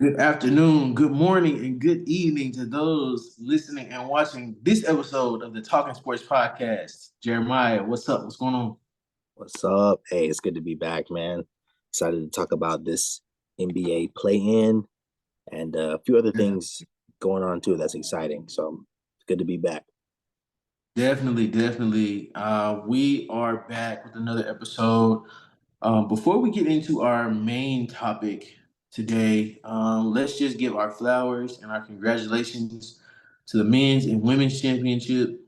Good afternoon, good morning, and good evening to those listening and watching this episode of the Talking Sports Podcast. Jeremiah, what's up? What's going on? What's up? Hey, it's good to be back, man. Excited to talk about this NBA play-in and a few other things going on too. That's exciting. So it's good to be back. Definitely. We are back with another episode. Before we get into our main topic today, let's just give our flowers and our congratulations to the men's and women's championship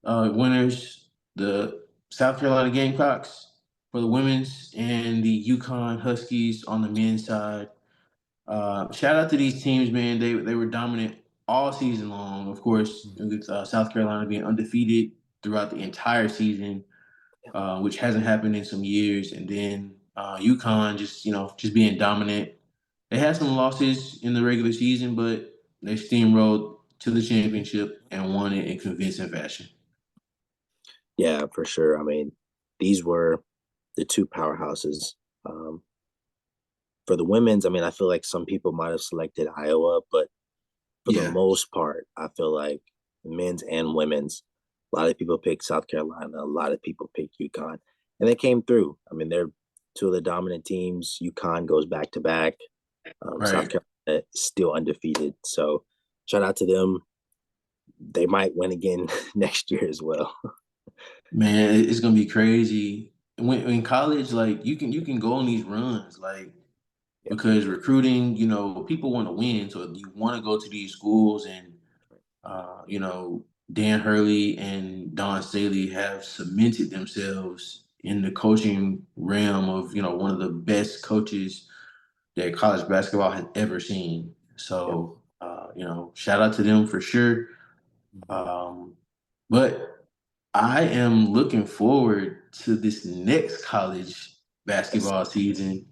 winners, the South Carolina Gamecocks for the women's and the UConn Huskies on the men's side. Shout out to these teams, man. They were dominant all season long. Of course, with South Carolina being undefeated throughout the entire season, which hasn't happened in some years. And then UConn just being dominant. They had some losses in the regular season, but they steamrolled to the championship and won it in convincing fashion. Yeah, for sure. I mean, these were the two powerhouses. For the women's, I mean, I feel like some people might have selected Iowa, but for the Yeah, most part, I feel like men's and women's, a lot of people pick South Carolina, a lot of people pick UConn, and they came through. I mean, they're two of the dominant teams. UConn goes back to back. South right. Carolina is still undefeated. So shout out to them. They might win again next year as well. Man, it's gonna be crazy. When in college, like you can go on these runs, like Yeah. because recruiting, people want to win, so you want to go to these schools, and Dan Hurley and Don Staley have cemented themselves in the coaching realm of one of the best coaches that college basketball has ever seen. Yeah. So shout out to them for sure. Um, but I am looking forward to this next college Yes. basketball season.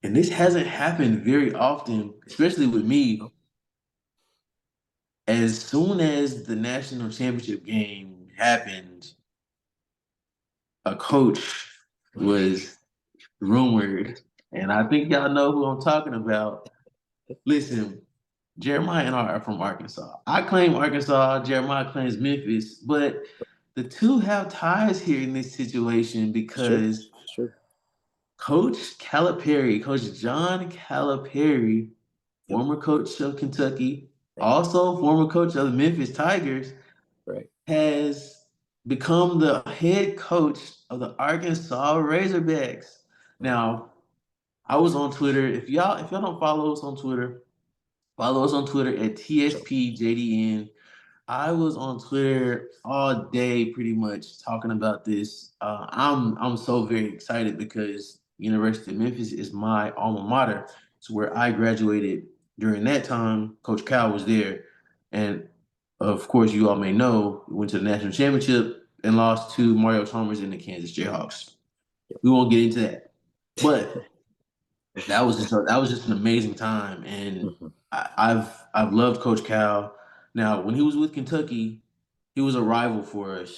And this hasn't happened very often, especially with me. As soon as the national championship game happened, a coach was rumored, and I think y'all know who I'm talking about. Listen, Jeremiah and I are from Arkansas. I claim Arkansas, Jeremiah claims Memphis, but the two have ties here in this situation It's true. because It's true. Coach Calipari, Coach John Calipari, Yep. former coach of Kentucky, Thank you. also former coach of the Memphis Tigers, Right. has become the head coach of the Arkansas Razorbacks. Mm. Now, I was on Twitter. If y'all don't follow us on Twitter, follow us on Twitter at Sure. TSPJDN. I was on Twitter all day, pretty much talking about this. I'm so very excited because University of Memphis is my alma mater. It's where I graduated. During that time, Coach Cal was there, and of course, you all may know we went to the national championship and lost to Mario Chalmers and the Kansas Jayhawks. We won't get into that, but that was just an amazing time, and Mhm. I've loved Coach Cal. Now, when he was with Kentucky, he was a rival for us.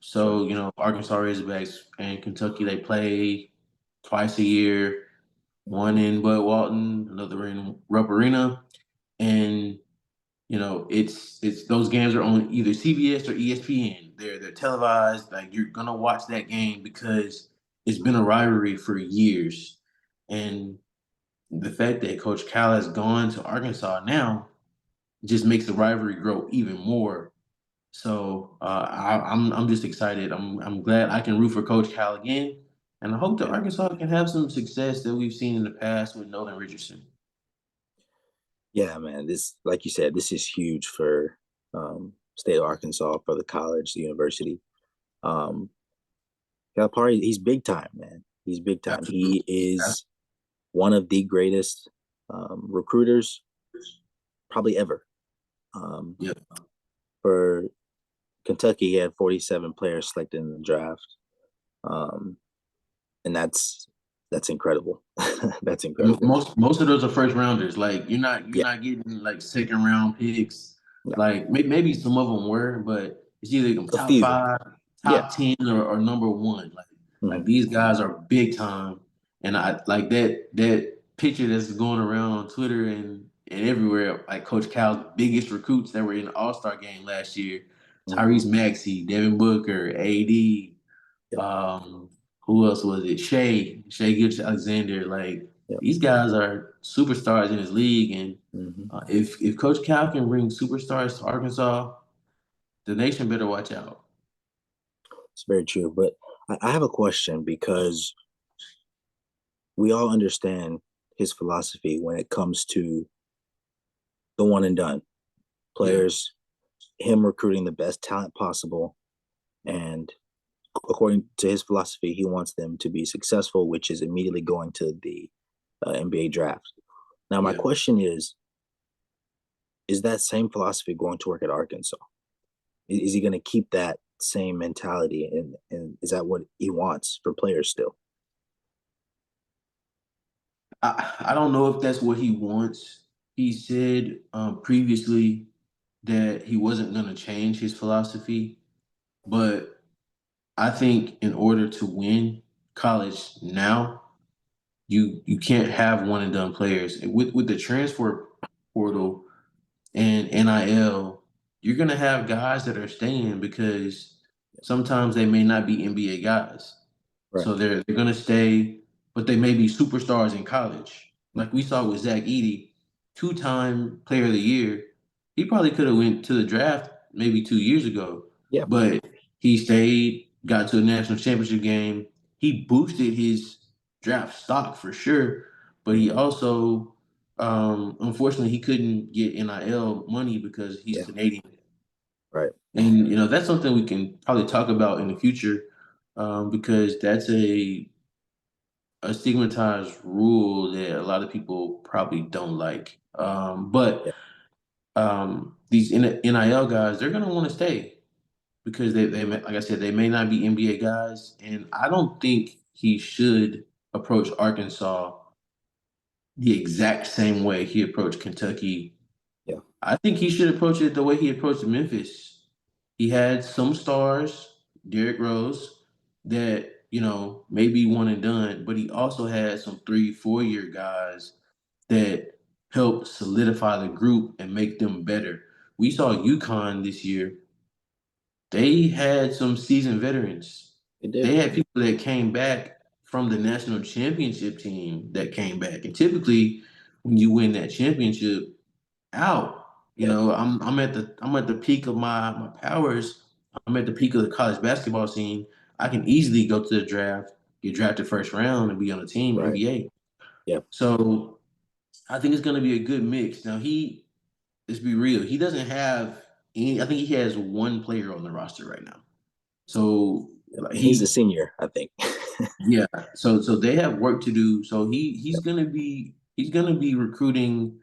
Sure. So Arkansas Razorbacks and Kentucky, they play twice a year. One in Bud Walton, another in Rupp Arena, and it's those games are on either CBS or ESPN. They're televised. Like you're gonna watch that game because it's been a rivalry for years, and the fact that Coach Cal has gone to Arkansas now just makes the rivalry grow even more. So I'm just excited. I'm glad I can root for Coach Cal again, and I hope that Yeah. Arkansas can have some success that we've seen in the past with Nolan Richardson. Yeah, man. This, like you said, this is huge for state of Arkansas, for the college, the university. Um, Calipari, he's big time, man. He's big time. He Absolutely. is one of the greatest recruiters probably ever. Um, Yeah. for Kentucky, he had 47 players selected in the draft, um, and that's incredible. That's incredible. Most of those are first rounders. Like you're Yeah, not getting like second round picks. no, Like maybe some of them were, but it's either a top few. five, Yeah. top 10, or number one. Like Mhm. these guys are big time, and I like that picture that's going around on Twitter and and everywhere. Like Coach Cal's biggest recruits that were in the All Star game last year, Hmm. Tyrese Maxey, Devin Booker, AD. Yep. Um, who else was it? Shea Gilgeous Alexander. Like Yep. these guys are superstars in this league, and Hmm. if Coach Cal can bring superstars to Arkansas, the nation better watch out. It's very true. But I have a question because we all understand his philosophy when it comes to the one and done Yeah, players, him recruiting the best talent possible. And according to his philosophy, he wants them to be successful, which is immediately going to the NBA draft. Now, my yeah. question is that same philosophy going to work at Arkansas? Is he going to keep that same mentality? And is that what he wants for players still? I don't know if that's what he wants. He said previously that he wasn't going to change his philosophy, but I think in order to win college now, you can't have one and done players with the transfer portal and NIL. You're gonna have guys that are staying because sometimes they may not be NBA guys. Right. So they're gonna stay, but they may be superstars in college. Like we Mhm. saw with Zach Edey, 2-time player of the year. He probably could have went to the draft maybe 2 years ago, Yeah. but he stayed, got to a national championship game. He boosted his draft stock for sure, but he Mhm. also unfortunately he couldn't get NIL money because he's Yeah. Canadian. Right. And that's something we can probably talk about in the future, because that's a stigmatized rule that a lot of people probably don't like. But Yeah. these NIL guys, they're gonna want to stay because like I said, they may not be NBA guys, and I don't think he should approach Arkansas the exact same way he approached Kentucky. Yeah. I think he should approach it the way he approached Memphis. He had some stars, Derrick Rose, that, maybe one and done, but he also had some 3, 4 year guys that helped solidify the group and make them better. We saw UConn this year. They had some seasoned veterans. It did. They had people that came back from the national championship team that came back. And typically, when you win that championship, out. Yep. I'm at the peak of my powers. I'm at the peak of the college basketball scene. I can easily go to the draft, get drafted first round, and be on a team Right. NBA. Yep. So I think it's going to be a good mix. Now let's be real, he doesn't have any. I think he has one player on the roster right now. So Yep. like And he's a he, senior, I think. yeah. So they have work to do. So he's Yep. gonna be he's gonna be recruiting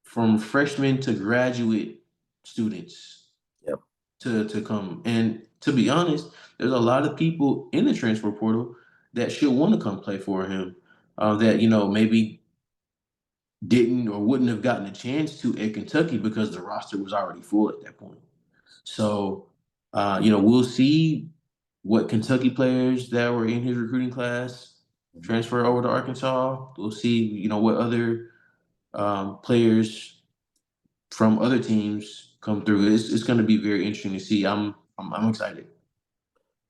from freshmen to graduate students Yep. to come. And to be honest, there's a lot of people in the transfer portal that should want to come play for him. That maybe didn't or wouldn't have gotten a chance to at Kentucky because the roster was already full at that point. So, we'll see what Kentucky players that were in his recruiting class Mhm. transfer over to Arkansas. We'll see, what other players from other teams come through. It's going to be very interesting to see. I'm excited.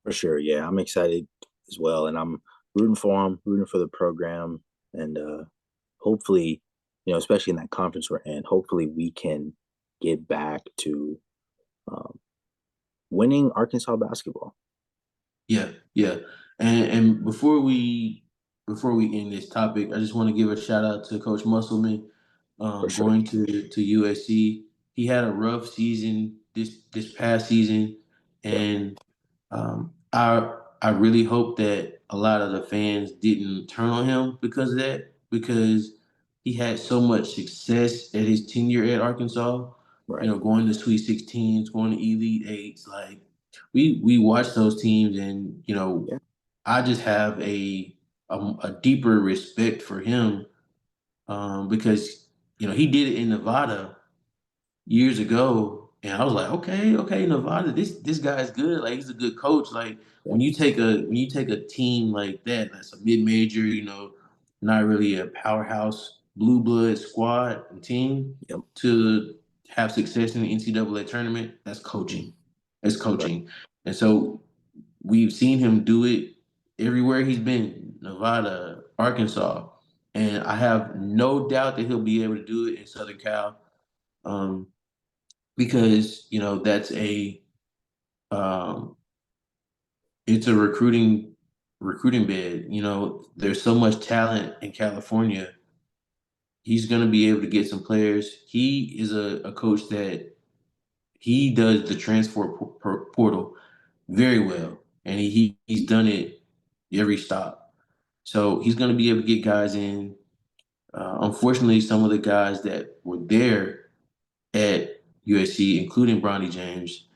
For sure. Yeah. I'm excited as well. And I'm rooting for him, rooting for the program. And hopefully, especially in that conference we're in, hopefully we can get back to um, winning Arkansas basketball. Yeah, yeah. And before we end this topic, I just want to give a shout out to Coach Musselman, For sure. going to USC. He had a rough season this past season, Yep. and I really hope that a lot of the fans didn't turn on him because of that, because he had so much success at his tenure at Arkansas. Right. Going to Sweet 16s, going to Elite Eights, like we watch those teams, and Yeah. I just have a deeper respect for him, because he did it in Nevada years ago, and I was like, okay, okay, Nevada, this guy's good. Like he's a good coach. Like Yeah. when you take a team like that, that's a mid major, not really a powerhouse. blue blood squad and team Yep. to have success in the NCAA tournament, that's Mm. coaching. That's Right. coaching. And so we've seen him do it everywhere he's been, Nevada, Arkansas. And I have no doubt that he'll be able to do it in Southern Cal. Um, because, that's um, it's a recruiting bed. There's so much talent in California. He's going to be able to get some players. He is a coach that he does the transfer portal very well, and he's done it every stop. So he's going to be able to get guys in. Unfortunately, some of the guys that were there at USC, including Bronny James,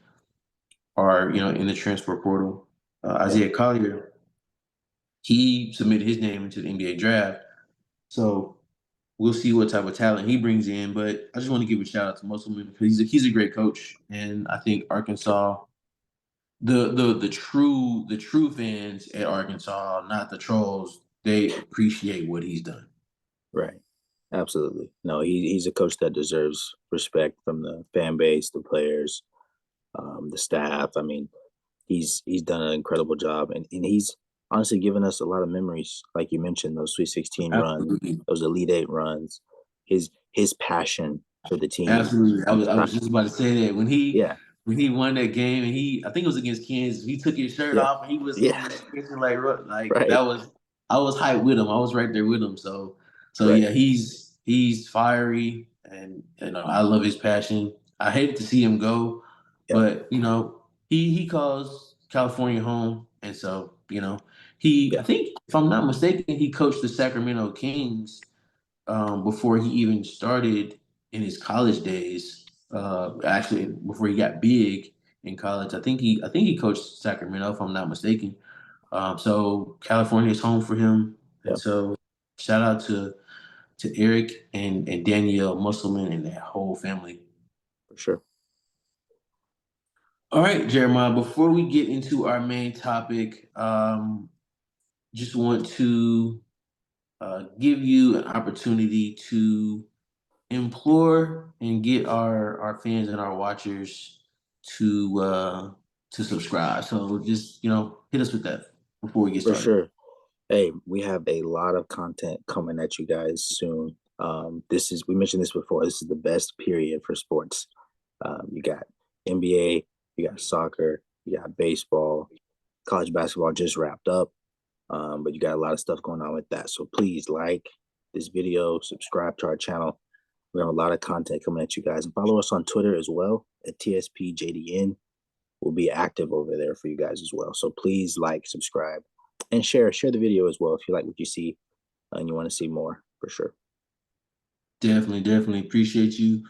are in the transfer portal. Yep. Isaiah Collier, he submitted his name into the NBA draft. So we'll see what type of talent he brings in. But I just want to give a shout out to Musselman because he's a great coach, and I think Sure. Arkansas, the true fans at Arkansas, not the trolls, they appreciate what he's done. Right. Absolutely. No, he's a coach that deserves respect from the fan base, the players, the staff. I mean, he's done an incredible job, and he's honestly given us a lot of memories, like you mentioned, those Sweet 16 runs, Absolutely. those Elite Eight runs, his passion for the team. Absolutely. I I'm was I was not, just about to say that yeah, when he won that game and I think it was against Kansas, he took his shirt yeah, off and he was yeah, stretching like right, I was hyped with him. I was right there with him. So right, yeah, he's fiery and I love his passion. I hate to see him go, yep, but he calls California home, and so he I yeah, think if I'm not mistaken, he coached the Sacramento Kings before he even started in his college days. Actually, before he got big in college, I think he coached Sacramento, if I'm not mistaken. So California is home for him, and yep, so shout out to Eric and Danielle Musselman and that whole family. for sure, All right, Jeremiah. Before we get into our main topic, just want to give you an opportunity to implore and get our fans and our watchers to subscribe. So just hit us with that before we get for started. sure. Hey, we have a lot of content coming at you guys soon. This is we mentioned this before. This is the best period for sports. You got NBA, you got soccer, you got baseball, college basketball just wrapped up. But you got a lot of stuff going on with that. So please like this video, subscribe to our channel. We have a lot of content coming at you guys, and follow us on Twitter as well at TSPJDN. We'll be active over there for you guys as well. So please like, subscribe, and share the video as well if you like what you see and you want to see more for sure. Definitely appreciate you.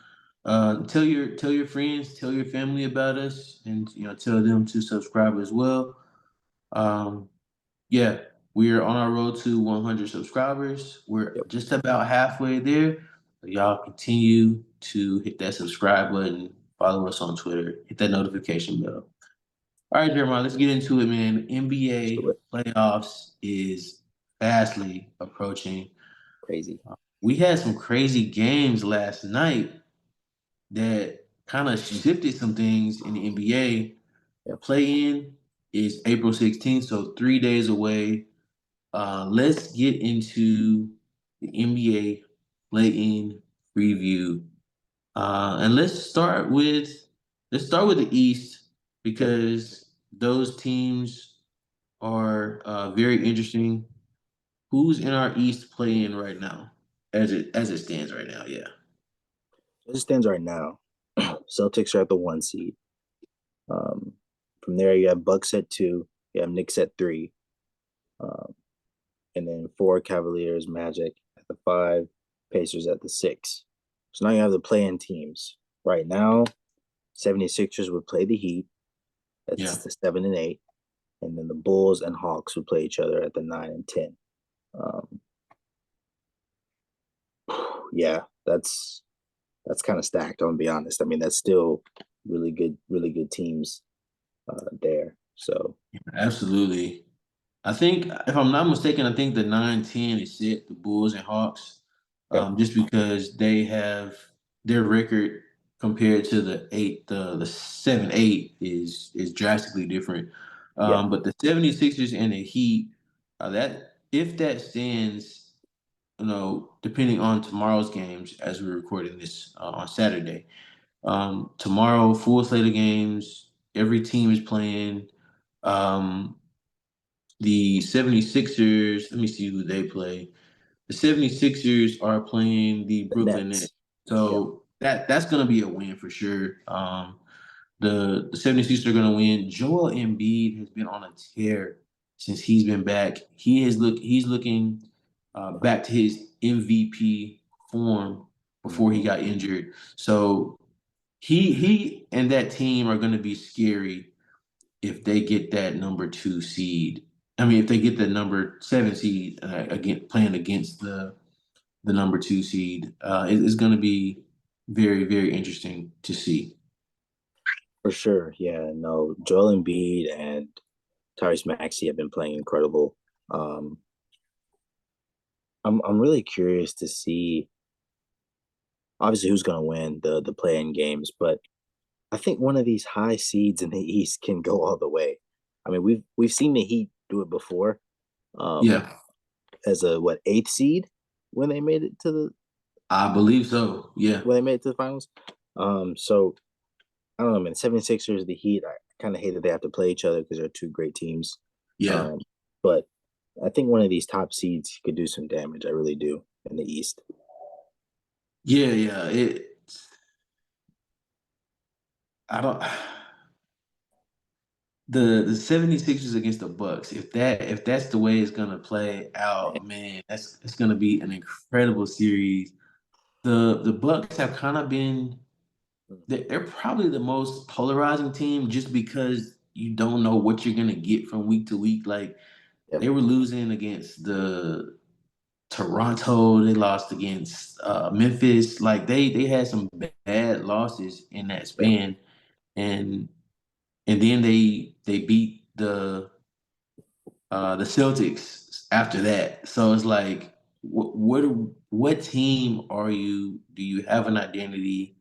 Tell your friends, tell your family about us, and tell them to subscribe as well. Um, yeah, we are on our road to 100 subscribers. We're Yep, just about halfway there. So y'all continue to hit that subscribe button, follow us on Twitter, hit that notification bell. All right, Jeremiah, let's get into it, man. let's do NBA it. playoffs is fastly approaching. Crazy. We had some crazy games last night that kind of shifted some things in the NBA. Yep. Play-in is April 16th, so 3 days away. Let's get into the NBA play-in preview, and let's start with the East Yep. because those teams are very interesting. Who's in our East play-in right now, as it stands right now? Yeah, As it stands right now, Celtics are at the 1 seed. Um, from there, you have Bucks at 2, you have Knicks at 3, um, and then 4 Cavaliers, Magic at the 5, Pacers at the 6. So now you have the play-in teams. Right now, 76ers would play the Heat. yeah, That's the 7 and 8, and then the Bulls and Hawks would play each other at the 9 and 10. Um, yeah, that's kind of stacked. I'm gonna be honest. I mean, that's still really good teams there. So absolutely. I think, if I'm not mistaken, I think the 9-10 is set, the Bulls and Hawks. Okay. just because they have their record compared to the 7-8 is drastically different. Yeah. But the 76ers and the Heat, that if that stands, depending on tomorrow's games as we're recording this on Saturday. Tomorrow, full slate of games. Every team is playing. Um, the 76ers, let me see who they play. The 76ers are playing the The Brooklyn Nets. Nets. Yep. So that's gonna be a win for sure. The 76ers are gonna win. Joel Embiid has been on a tear since he's been back. He's looking back to his MVP form before he Hmm. got injured. So he and that team are gonna be scary if they get that number 2 seed. I mean, if they get the number 7 seed again playing against the number 2 seed, it's going to be very very interesting to see. For sure. Yeah. No, Joel Embiid and Tyrese Maxey have been playing incredible. Um, I'm really curious to see obviously who's going to win the play-in games, but I think one of these high seeds in the East can go all the way. I mean, we've seen the Heat do it before, um, Yeah, as a what eighth seed when they made it to the I believe so. Yeah, when they made it to the finals. So I don't know, man. 76ers, the Heat, I kind of hate that they have to play each other because they're two great teams. yeah, Um, but I think one of these top seeds could do some damage. I really do in the East. yeah. I don't. The 76ers against the Bucks. If that's the way it's gonna play Man. out, man, that's it's gonna be an incredible series. The Bucks have kind of been they're probably the most polarizing team just because you don't know what you're gonna get from week to week. Like Yep. they were losing against the Toronto, they lost against Memphis. Like they had some bad losses in that Yep. span, and then they beat the Celtics after that. So it's like, what team are you? Do you have an identity?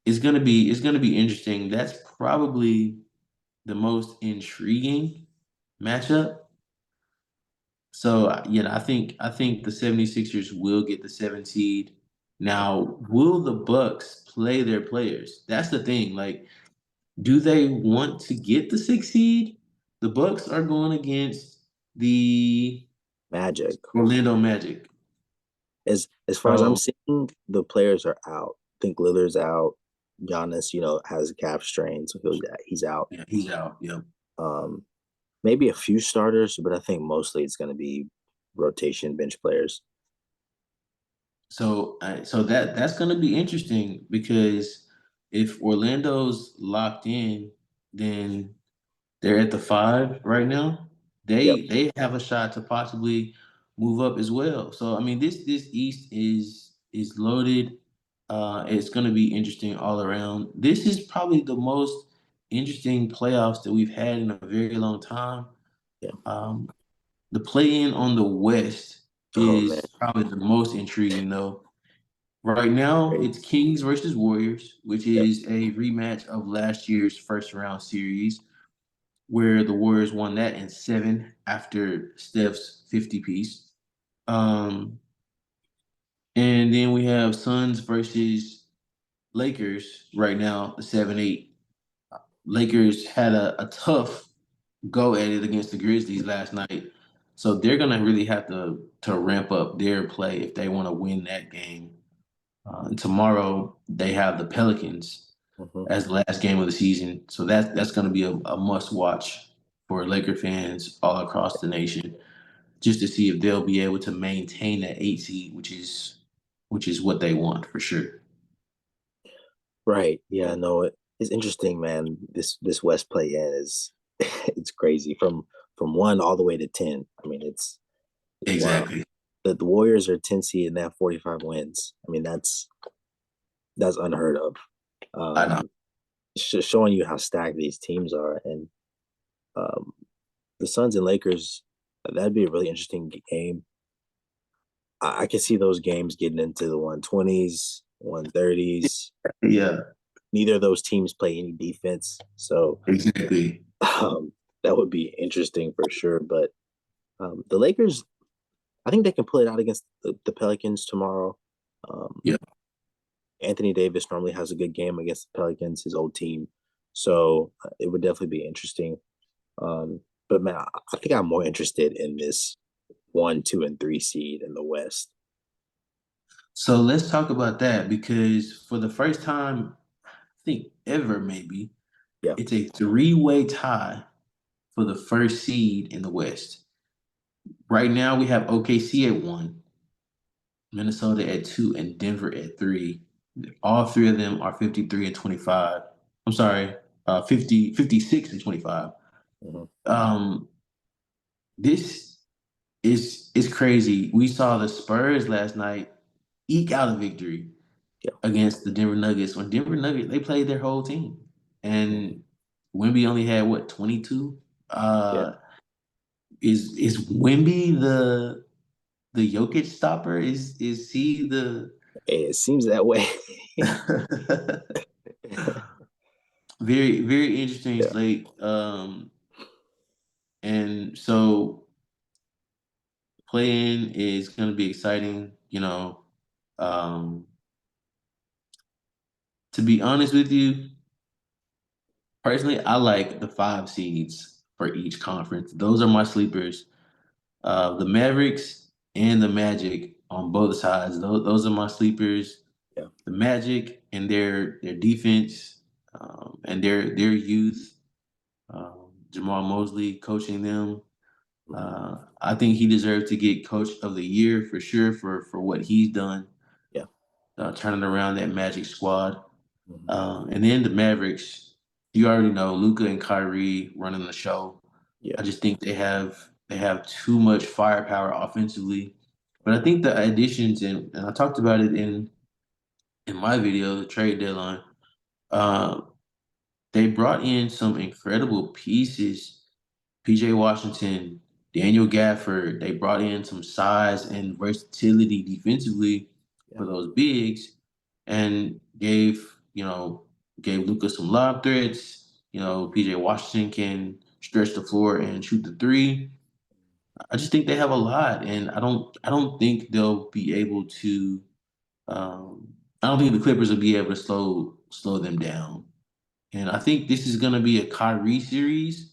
It's gonna be interesting. That's probably the most intriguing matchup. So I think the 76ers will get the 7 seed. Now, will the Bucks play their players? That's the thing. Like, do they want to get the 6 seed? The Bucks are going against the Magic. Orlando Magic. As far as I'm So seeing, the players are out. I think Lillard's out. Giannis, has a calf strain, so he's out. yeah, he's out. Yep. Um, Maybe a few starters, but I think mostly it's going to be rotation bench players. So that's going to be interesting because if Orlando's locked in, then they're at the 5 right now. Yep. They have a shot to possibly move up as well. So I mean, this East is loaded. It's going to be interesting all around. This is probably the most interesting playoffs that we've had in a very long time. Yeah. Um, the play-in on the West Oh man, is probably the most intriguing, though. Right now, great. it's Kings versus Warriors, which Yep. is a rematch of last year's first round series where the Warriors won that in 7 after Steph's 50 piece. Um, and then we have Suns versus Lakers right now, the 7-8. Lakers had a tough go at it against the Grizzlies last night. So they're gonna really have to ramp up their play if they want to win that game. And tomorrow they have the Pelicans Hmm. as the last game of the season. So that's going to be a must watch for Laker fans all across the nation, just to see if they'll be able to maintain that 8 seed, which is what they want for sure. Right. Yeah. No. It's interesting, man. This West play in is it's crazy from 1 all the way to 10. I mean, it's wild. Exactly. The Warriors are 10 seed and they have 45 wins. I mean, that's unheard of. I know. Um, Showing you how stacked these teams are, and um, the Suns and Lakers, that'd be a really interesting game. I can see those games getting into the 120s, 130s. Yeah, Neither of those teams play any defense, so exactly. um, that would be interesting for sure. But the Lakers, I think they can pull it out against the Pelicans tomorrow. Um, Yeah. Anthony Davis normally has a good game against the Pelicans, his old team. So it would definitely be interesting. But man, I think I'm more interested in this 1, 2, and 3 seed in the West. So let's talk about that because for the first time, I think ever maybe, Yeah. it's a three-way tie for the first seed in the West. Right now we have OKC at one, Minnesota at two, and Denver at three. All three of them are 53 and 25. I'm sorry, 56 and 25. Mm-hmm. Um, this is crazy. We saw the Spurs last night eke out a victory Yeah. against the Denver Nuggets. When Denver Nuggets, they played their whole team. Mm-hmm. And Wemby only had what, 22? Yeah. Is Wemby the Jokic stopper? Is he the It seems that way. very, very interesting Yeah. slate. And so playing is going to be exciting. Um, to be honest with you, personally, I like the five seeds for each conference. Those are my sleepers. The Mavericks and the Magic on both sides. Those are my sleepers. Yeah. The Magic and their defense and their youth. Jamal Mosley coaching them. Mm-hmm. I think he deserves to get Coach of the Year for sure for what he's done, Yeah. turning around that Magic squad. Mm-hmm. And then the Mavericks, you already know Luca and Kyrie running the show. Yeah. I just think they have too much firepower offensively. But I think the additions and I talked about it in my video, the trade deadline. Uh, they brought in some incredible pieces. PJ Washington, Daniel Gafford. They brought in some size and versatility defensively Yeah. for those bigs, and gave Lucas some lob threats. PJ Washington can stretch the floor and shoot the three. I just think they have a lot, and I don't think they'll be able to. Um, I don't think the Clippers will be able to slow them down. And I think this is going to be a Kyrie series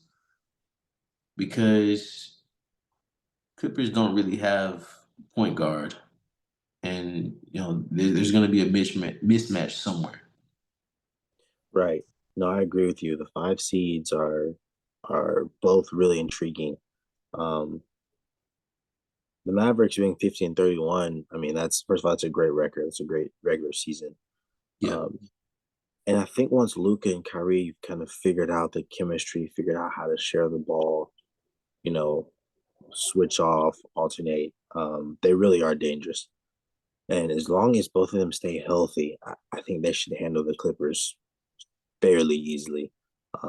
because Clippers don't really have point guard, and there's going to be a mismatch somewhere. Right. No, I agree with you. The 5 seeds are both really intriguing. Um, the Mavericks being 50-31, I mean, that's first of all, it's a great record. It's a great regular season. Yeah, Um, and I think once Luca and Kyrie kind of figured out the chemistry, figured out how to share the ball, you know, switch off, alternate, they really are dangerous. And as long as both of them stay healthy, I think they should handle the Clippers fairly easily.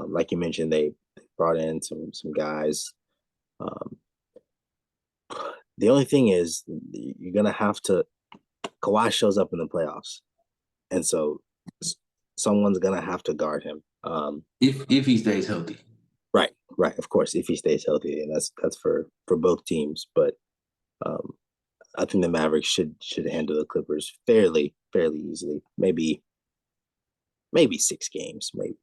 Like you mentioned, they brought in some guys. Um, the only thing is, you're gonna have to. Kawhi shows up in the playoffs, and so someone's gonna have to guard him. if he stays healthy. Right, right. Of course, if he stays healthy, and that's for both teams. But um, I think the Mavericks should handle the Clippers fairly easily. Maybe 6 games, maybe.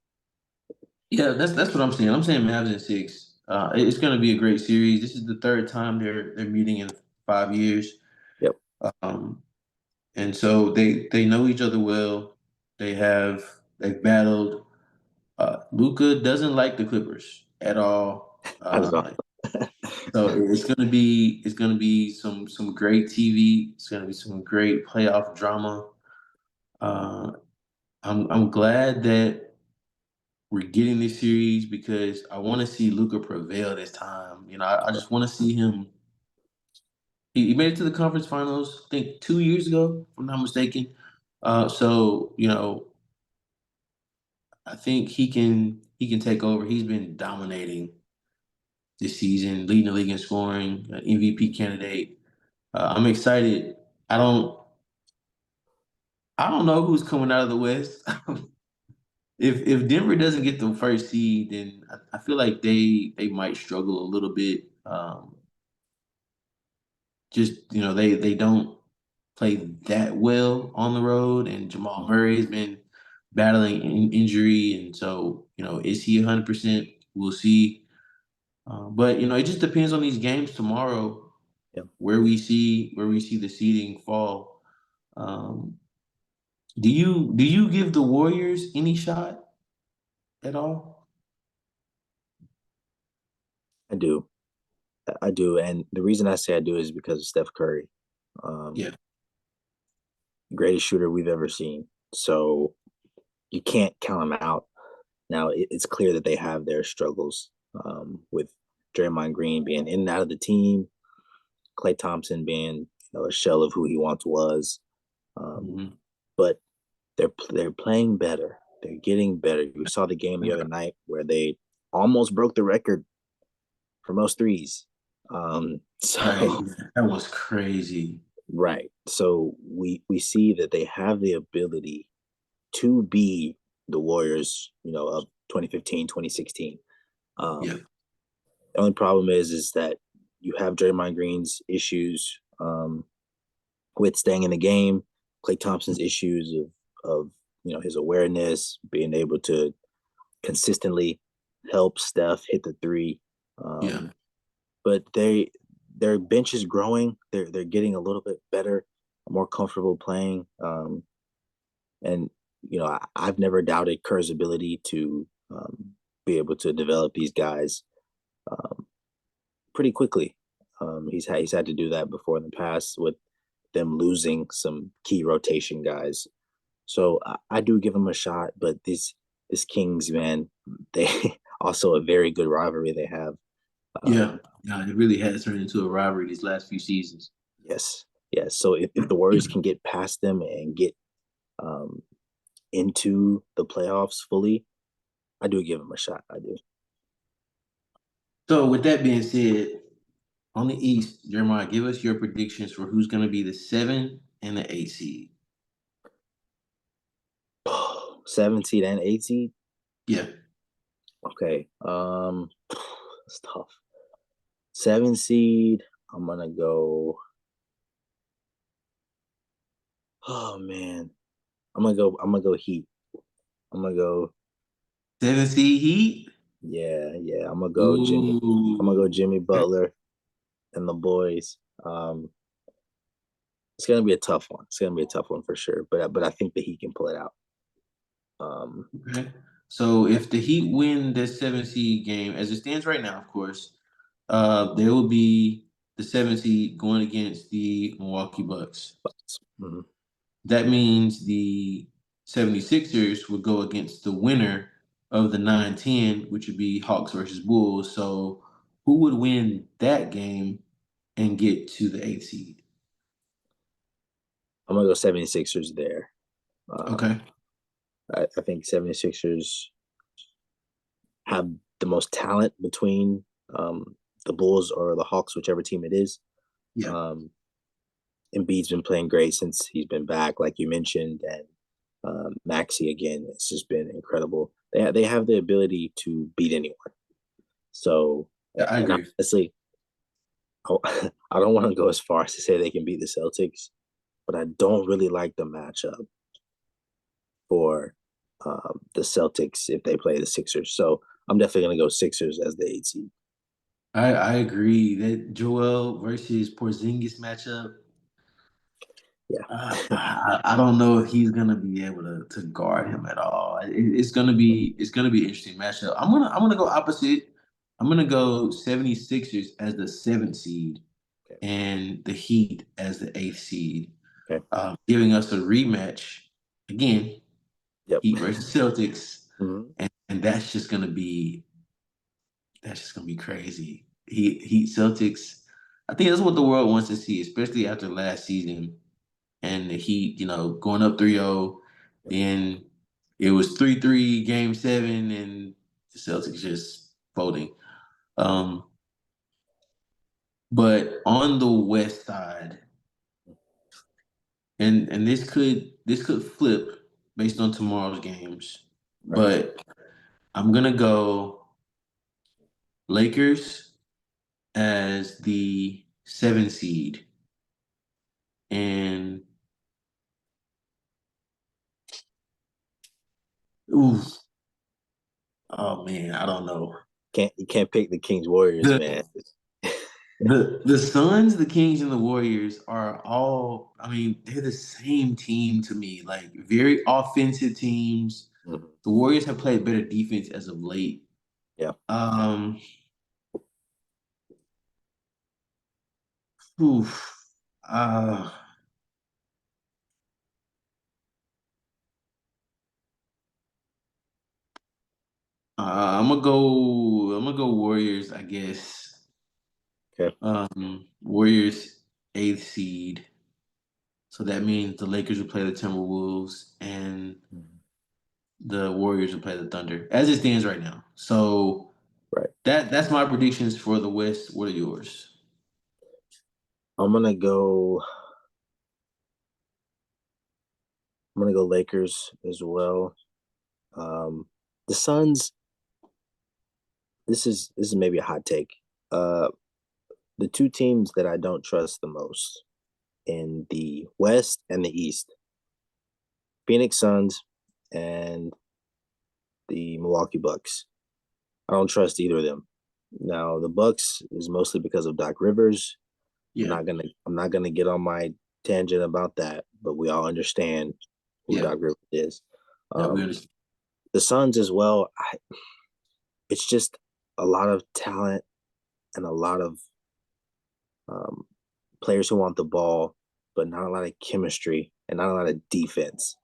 Yeah, that's what I'm saying. I'm saying Mavs in six. It's going to be a great series. This is the third time they're meeting in 5 years, Yep. um, and so they know each other well. They've battled. Luca doesn't like the Clippers at all. I don't know. So it's gonna be some great TV. It's gonna be some great playoff drama. Uh, I'm glad that we're getting this series because I want to see Luca prevail this time. I just want to see him. He made it to the conference finals, I think 2 years ago, if I'm not mistaken. So I think he can take over. He's been dominating this season, leading the league in scoring, MVP candidate. I'm excited. I don't I don't know who's coming out of the West. If Denver doesn't get the first seed, then I feel like they might struggle a little bit. Just they don't play that well on the road, and Jamal Murray has been battling injury, and so is he 100%? We'll see. But it just depends on these games tomorrow, Yeah, where we see the seeding fall. Um, do you give the Warriors any shot at all? I do. I do. And the reason I say I do is because of Steph Curry, um, Yeah. greatest shooter we've ever seen. So you can't count him out. Now, it's clear that they have their struggles with Draymond Green being in and out of the team, Klay Thompson being a shell of who he once was. Um, Mhm. but they're playing better. They're getting better. We saw the game the other night where they almost broke the record for most threes. Right. So That was crazy. right. So we see that they have the ability to be the Warriors, of 2015, 2016. Yeah. The only problem is that you have Draymond Green's issues with staying in the game, Klay Thompson's issues of his awareness, being able to consistently help Steph hit the three. Yeah. But their bench is growing. They're getting a little bit better, more comfortable playing. And I've never doubted Kerr's ability to be able to develop these guys um, pretty quickly. He's had to do that before in the past with them losing some key rotation guys. So I do give him a shot, but this Kings man, they also a very good rivalry they have. Yeah. Um, Yeah. It really has turned into a rivalry these last few seasons. yes, yes. So if the Warriors can get past them and get um, into the playoffs fully, I do give him a shot. I do. So with that being said, on the East, Jeremiah, give us your predictions for who's going to be the 7 and the 8 seed. 7 seed and 8 seed. Yeah. Okay. It's tough. 7 seed. I'm gonna go. Oh man. I'm gonna go Heat. I'm gonna go. 7 seed Heat. Yeah. I'm gonna go Jimmy. I'm gonna go Ooh. Jimmy Butler and the boys. It's gonna be a tough one. It's gonna be a tough one for sure. But I think that he can pull it out. Okay. So if the Heat win this 7 seed game, as it stands right now, of course, there will be the 7 seed going against the Milwaukee Bucks. Mhm. That means the 76ers would go against the winner of the 9-10, which would be Hawks versus Bulls. So who would win that game and get to the 8 seed? I'm gonna go 76ers there. Okay. I think 76ers have the most talent between the Bulls or the Hawks, whichever team it is. Yeah. Um, Embiid's been playing great since he's been back, like you mentioned, and Maxi again. It's just been incredible. They have the ability to beat anyone. So, Yeah, I and agree. honestly, I don't want to go as far as to say they can beat the Celtics, but I don't really like the matchup for the Celtics if they play the Sixers. So I'm definitely going to go Sixers as the 8 seed. I agree that Joel versus Porzingis matchup. Yeah. I don't know if he's gonna be able to guard him at all. It's gonna be an interesting matchup. I'm gonna go opposite. I'm gonna go 76ers as the 7th seed Okay. and the Heat as the 8th seed, Okay. giving us a rematch again, Yep. Heat versus Celtics, Mhm. and that's just gonna be crazy. Heat Celtics. I think that's what the world wants to see, especially after last season and the Heat, going up 3-0. Then it was 3-3 game seven, and the Celtics just folding. Um, But on the West side, and this could flip based on tomorrow's games, Right. but I'm gonna go Lakers as the 7 seed, and ooh, oh man, I don't know. You can't pick the Kings Warriors, The man. the Suns, the Kings, and the Warriors are all. I mean, they're the same team to me. Like very offensive teams. Mhm. The Warriors have played better defense as of late. Yeah. Um, oof, uh, I'm gonna go. I'm gonna go Warriors. I guess. Okay. Warriors 8th seed. So that means the Lakers will play the Timberwolves and Mhm. the Warriors will play the Thunder, as it stands right now. So Right. that's my predictions for the West. What are yours? I'm gonna go. I'm gonna go Lakers as well. Um, the Suns. This is maybe a hot take. Uh, the two teams that I don't trust the most in the West and the East, Phoenix Suns and the Milwaukee Bucks. I don't trust either of them. Now the Bucks is mostly because of Doc Rivers. Yeah, I'm not gonna get on my tangent about that, but we all understand who yeah, Doc Rivers is. yeah. We Um, understand. the Suns as well. It's just a lot of talent and a lot of um, players who want the ball, but not a lot of chemistry and not a lot of defense.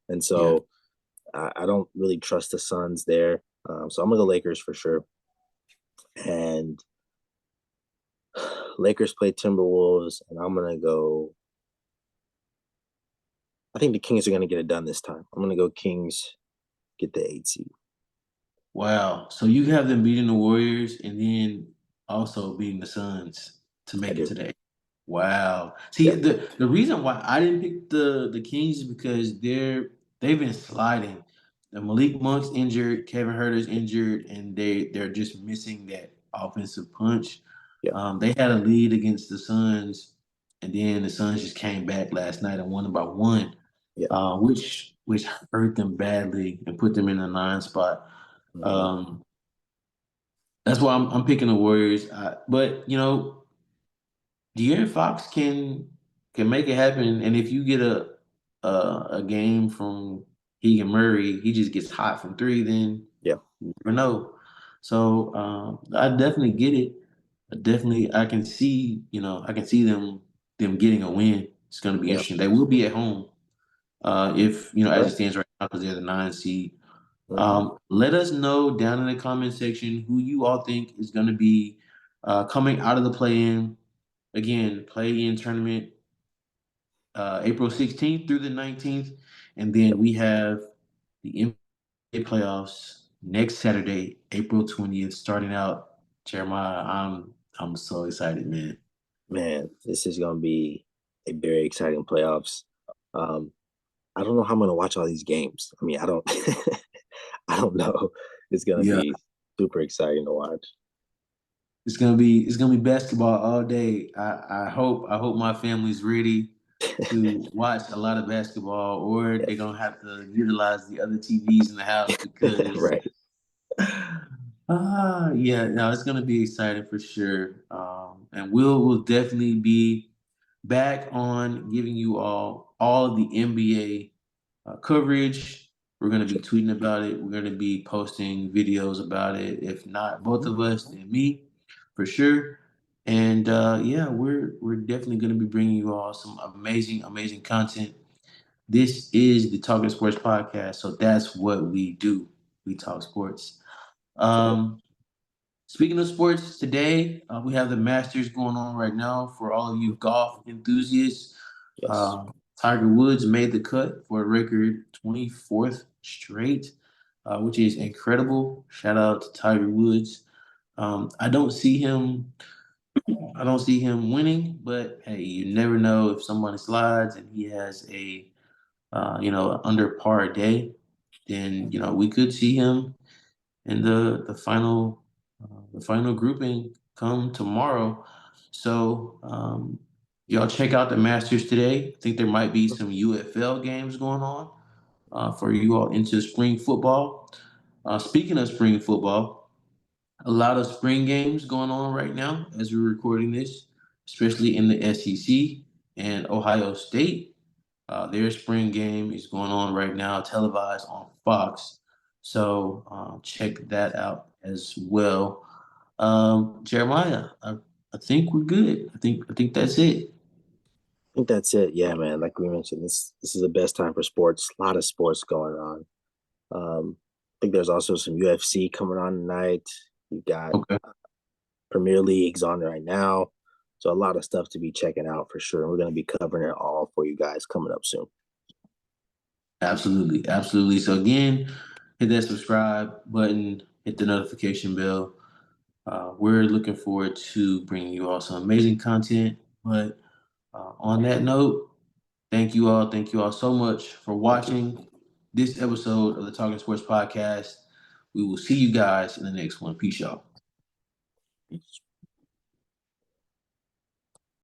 And Yeah. so I don't really trust the Suns there. So I'm gonna go Lakers for sure. And Lakers play Timberwolves, and I'm gonna go. I think the Kings are gonna get it done this time. I'm gonna go Kings get the 8 seed. Wow. So you have them beating the Warriors and then also beating the Suns to I make it do. today. Wow. See, Yeah. the reason why I didn't pick the Kings is because they've been sliding. The Malik Monk's injured, Kevin Herter's injured, and they're just missing that offensive punch. Yeah. They had a lead against the Suns, and then the Suns just came back last night and won by one, Yeah. which hurt them badly and put them in the 9 spot. Hmm. Um, that's why I'm picking the Warriors. But De'Aaron Fox can make it happen, and if you get a game from Keegan Murray, he just gets hot from three. Then Yeah. you never know. So I definitely get it. I can see I can see them getting a win. It's going to be Yeah. interesting. They will be at home if as it Right. stands right now because they're the 9 seed. Hmm. Let us know down in the comment section who you all think is going to be coming out of the play-in. Again, play-in tournament April 16th through the 19th, and then Yep. we have the NBA playoffs next Saturday, April 20th, starting out. Jeremiah, I'm so excited, man. Man, this is gonna be a very exciting playoffs. Um, I don't know how I'm gonna watch all these games. I mean, I don't I don't know. It's gonna Yeah, be super exciting to watch. it's gonna be basketball all day. I hope my family's ready to watch a lot of basketball, or Yeah. they're gonna have to utilize the other TVs in the house because Right. yeah, no, it's gonna be exciting for sure. And we'll definitely be back on giving you all of the NBA coverage. We're gonna be Sure. tweeting about it. We're gonna be posting videos about it. If not both Mhm. of us, then me, for sure. And yeah, we're definitely gonna be bringing you all some amazing, amazing content. This is the Talking Sports Podcast, so that's what we do. We talk sports. That's right. Um, Speaking of sports, today we have the Masters going on right now for all of you Mhm. golf enthusiasts. Yes. Uh, Tiger Woods made the cut for a record 24th straight, which is incredible. Shout out to Tiger Woods. I don't see him. I don't see him winning, but hey, you never know if someone slides and he has a under par day, then we could see him in the final grouping come tomorrow. So y'all check out the Masters today. I think there might be some UFL games going on for you all into spring football. Speaking of spring football, a lot of spring games going on right now as we're recording this, especially in the SEC and Ohio State. Their spring game is going on right now, televised on Fox. So check that out as well. Jeremiah, I think we're good. I think that's it. I think that's it. Yeah, man. Like we mentioned, this is the best time for sports. A lot of sports going on. I think there's also some UFC coming on tonight. You got Okay. Premier League's on right now. So a lot of stuff to be checking out for sure. We're going to be covering it all for you guys coming up soon. Absolutely, absolutely. So again, hit that subscribe button, hit the notification bell. We're looking forward to bringing you all some amazing content. But on that note, thank you all so much for watching this episode of the Talking Sports Podcast. We will see you guys in the next one. Peace, y'all. Peace.